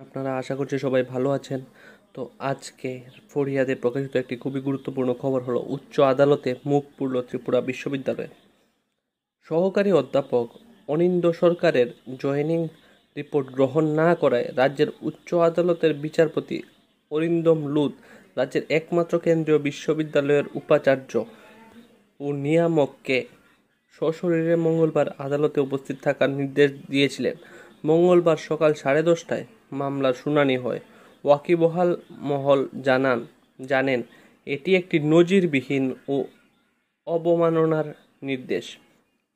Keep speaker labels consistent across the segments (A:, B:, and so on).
A: আপনারা আশা করছি সবাই ভালো আছেন। তো আজকে ফরিয়াদে প্রকাশিত একটি খুবই গুরুত্বপূর্ণ খবর হলো উচ্চ আদালতে মুখ পুরল ত্রিপুরা বিশ্ববিদ্যালয়। সহকারী অধ্যাপক অনিন্দ্য সরকারের জয়েনিং রিপোর্ট গ্রহণ না করায় রাজ্যের উচ্চ আদালতের বিচারপতি অরিন্দম লুত রাজ্যের একমাত্র কেন্দ্রীয় বিশ্ববিদ্যালয়ের উপাচার্য ও নিয়ামককে সশরীরে মঙ্গলবার আদালতে উপস্থিত থাকার নির্দেশ দিয়েছিলেন। মঙ্গলবার সকাল 10:30টায় মামলার শুনানি হয়। ওয়াকিবহাল মহল জানেন এটি একটি নজিরবিহীন ও অবমাননার নির্দেশ।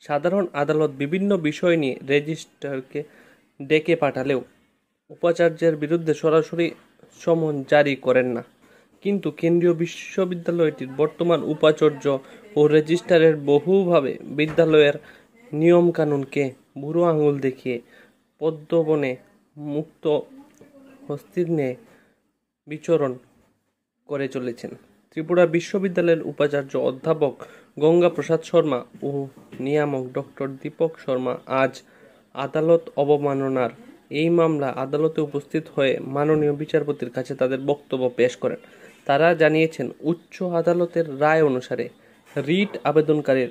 A: সাধারণ আদালত বিভিন্ন বিষয় নিয়ে রেজিস্ট্রারকে ডেকে পাঠালেও উপাচার্যের বিরুদ্ধে সরাসরি সমন জারি করেন না। কিন্তু কেন্দ্রীয় বিশ্ববিদ্যালয়টির বর্তমান উপাচার্য ও রেজিস্ট্রারের বহুভাবে বিদ্যালয়ের নিয়মকানুনকে বুড়ো আঙুল দেখিয়ে পদ্মবনে মুক্ত হস্তির ন্যায় বিচরণ করে চলেছেন। ত্রিপুরা বিশ্ববিদ্যালয়ের উপাচার্য অধ্যাপক গঙ্গা প্রসাদ শর্মা ও নিয়ামক ডক্টর দীপক শর্মা আজ আদালত অবমাননার এই মামলা আদালতে উপস্থিত হয়ে মাননীয় বিচারপতির কাছে তাদের বক্তব্য পেশ করেন। তারা জানিয়েছেন, উচ্চ আদালতের রায় অনুসারে রিট আবেদনকারীর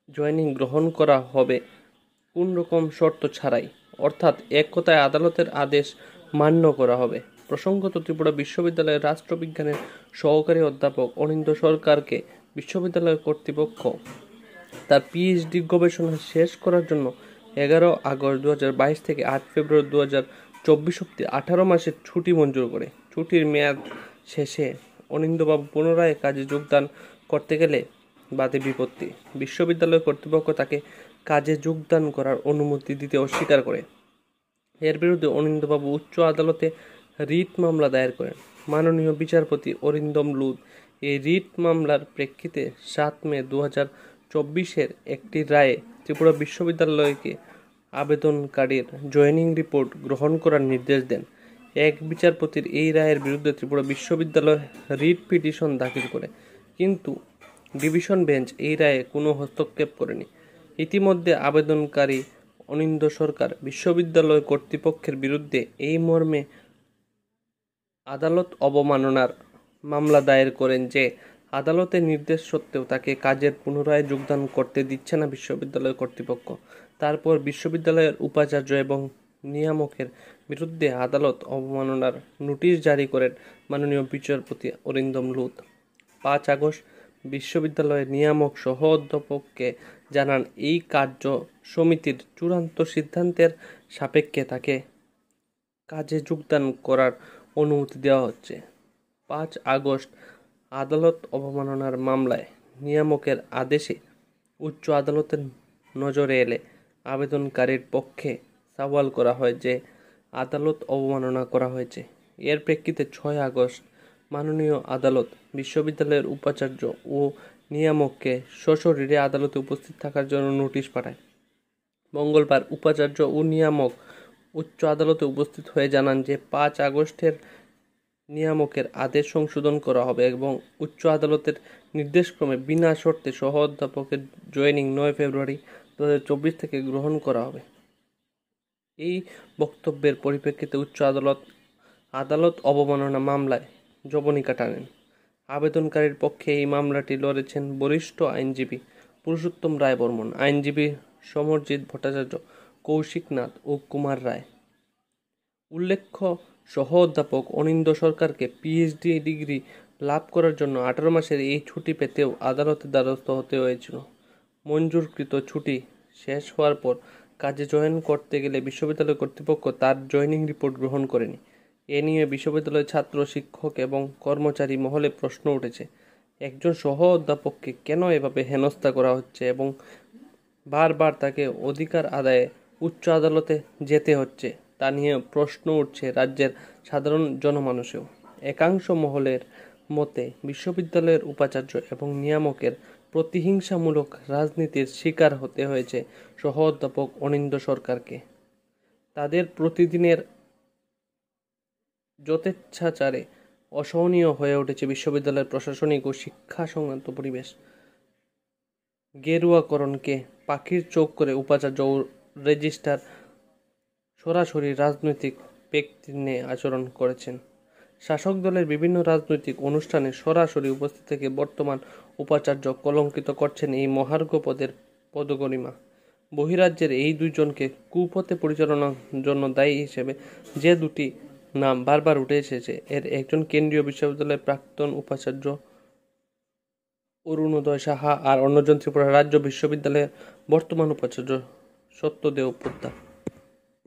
A: জয়েনিং গ্রহণ করা হবে কোন রকম শর্ত ছাড়াই, অর্থাৎ এক কথায় আদালতের আদেশ মান্য করা হবে। প্রসঙ্গত, ত্রিপুরা বিশ্ববিদ্যালয়ের রাষ্ট্রবিজ্ঞানের সহকারী অধ্যাপক অনিন্দ্য সরকারকে বিশ্ববিদ্যালয় কর্তৃপক্ষ তার পিএইচডি গবেষণা শেষ করার জন্য 11 আগস্ট 2022 থেকে 8 ফেব্রুয়ারি 2024 অব্দি 18 মাসের ছুটি মঞ্জুর করে। ছুটির মেয়াদ শেষে অনিন্দ্যবাবু পুনরায় কাজে যোগদান করতে গেলে বাদে বিপত্তি। বিশ্ববিদ্যালয় কর্তৃপক্ষ তাকে কাজে যোগদান করার অনুমতি দিতে অস্বীকার করে। এর বিরুদ্ধে অনিন্দ্যবাবু উচ্চ আদালতে রিট মামলা দায়ের করেন। মাননীয় বিচারপতি অরিন্দম লুত এই রিট মামলার প্রেক্ষিতে 7 মে 2024 একটি রায়ে ত্রিপুরা বিশ্ববিদ্যালয়কে আবেদনকারীর জয়েনিং রিপোর্ট গ্রহণ করার নির্দেশ দেন। এক বিচারপতির এই রায়ের বিরুদ্ধে ত্রিপুরা বিশ্ববিদ্যালয় রিট পিটিশন দাখিল করে, কিন্তু ডিভিশন বেঞ্চ এই রায়ে কোনো হস্তক্ষেপ করেনি। ইতিমধ্যে আবেদনকারী অনিন্দ্য সরকার বিশ্ববিদ্যালয় কর্তৃপক্ষের বিরুদ্ধে এই মর্মে আদালত অবমাননার মামলা দায়ের করেন যে আদালতের নির্দেশ সত্ত্বেও তাকে কাজের পুনরায় যোগদান করতে দিচ্ছে না বিশ্ববিদ্যালয় কর্তৃপক্ষ। তারপর বিশ্ববিদ্যালয়ের উপাচার্য এবং নিয়ামকের বিরুদ্ধে আদালত অবমাননার নোটিশ জারি করেন মাননীয় বিচারপতি অরিন্দম লুত। 5 আগস্ট বিশ্ববিদ্যালয়ের নিয়ামক সহ অধ্যাপককে জানান এই কার্য সমিতির চূড়ান্ত সিদ্ধান্তের সাপেক্ষে তাকে কাজে যোগদান করার অনুমতি দেওয়া হচ্ছে। 5 আগস্ট আদালত অবমাননার মামলায় নিয়ামকের আদেশে উচ্চ আদালতের নজরে এলে আবেদনকারীর পক্ষে সওয়াল করা হয় যে আদালত অবমাননা করা হয়েছে। এর প্রেক্ষিতে 6 আগস্ট মাননীয় আদালত বিশ্ববিদ্যালয়ের উপাচার্য ও নিয়ামককে সশরীরে আদালতে উপস্থিত থাকার জন্য নোটিশ পাঠায়। মঙ্গলবার উপাচার্য ও নিয়ামক উচ্চ আদালতে উপস্থিত হয়ে জানান যে 5 আগস্টের নিয়ামকের আদেশ সংশোধন করা হবে এবং উচ্চ আদালতের নির্দেশক্রমে বিনা শর্তে সহ অধ্যাপকের জয়েনিং 9 ফেব্রুয়ারি 2024 থেকে গ্রহণ করা হবে। এই বক্তব্যের পরিপ্রেক্ষিতে উচ্চ আদালত অবমাননা মামলায় জবনিকা টানেন। আবেদনকারীর পক্ষে এই মামলাটি লড়েছেন বরিষ্ঠ আইনজীবী পুরুষোত্তম রায় বর্মন, আইনজীবী সমরজিৎ ভট্টাচার্য, কৌশিক নাথ ও কুমার রায়। উল্লেখ্য, সহ অধ্যাপক অনিন্দ্য সরকারকে পিএইচডি ডিগ্রি লাভ করার জন্য 18 মাসের এই ছুটি পেতেও আদালতের দ্বারস্থ হতে হয়েছিল। মঞ্জুরকৃত ছুটি শেষ হওয়ার পর কাজে জয়েন করতে গেলে বিশ্ববিদ্যালয় কর্তৃপক্ষ তার জয়েনিং রিপোর্ট গ্রহণ করেনি। এ নিয়ে বিশ্ববিদ্যালয়ের ছাত্র, শিক্ষক এবং কর্মচারী মহলে প্রশ্ন উঠেছে, একজন সহ অধ্যাপককে কেন এভাবে হেনস্থা করা হচ্ছে এবং বারবার তাকে অধিকার আদায়ে উচ্চ আদালতে যেতে হচ্ছে তা নিয়ে প্রশ্ন উঠছে রাজ্যের সাধারণ জনমানুষেও। একাংশ মহলের মতে বিশ্ববিদ্যালয়ের উপাচার্য এবং নিয়ামকের প্রতিহিংসামূলক রাজনীতির শিকার হতে হয়েছে সহ অধ্যাপক অনিন্দ্য সরকারকে। তাদের প্রতিদিনের যথেচ্ছাচারে অসহনীয় হয়ে উঠেছে বিশ্ববিদ্যালয়ের প্রশাসনিক ও শিক্ষা সংক্রান্ত পরিবেশ। গেরুয়াকরণকে পাখির চোখ করে উপাচার্য ও রেজিস্ট্রার সরাসরি রাজনৈতিক ব্যক্তির ন্যায় আচরণ করেছেন। শাসক দলের বিভিন্ন রাজনৈতিক অনুষ্ঠানে সরাসরি উপস্থিত থেকে বর্তমান উপাচার্য কলঙ্কিত করছেন এই মহার্ঘ পদের পদগরিমা। বহিরাজ্যের এই দুইজনকে কুপথে পরিচালনার জন্য দায়ী হিসেবে যে দুটি নাম বারবার উঠে এসেছে, এর একজন কেন্দ্রীয় বিশ্ববিদ্যালয়ের প্রাক্তন উপাচার্য অরুণোদয় সাহা আর অন্যজন ত্রিপুরা রাজ্য বিশ্ববিদ্যালয়ের বর্তমান উপাচার্য সত্যদেব পোদ্দার।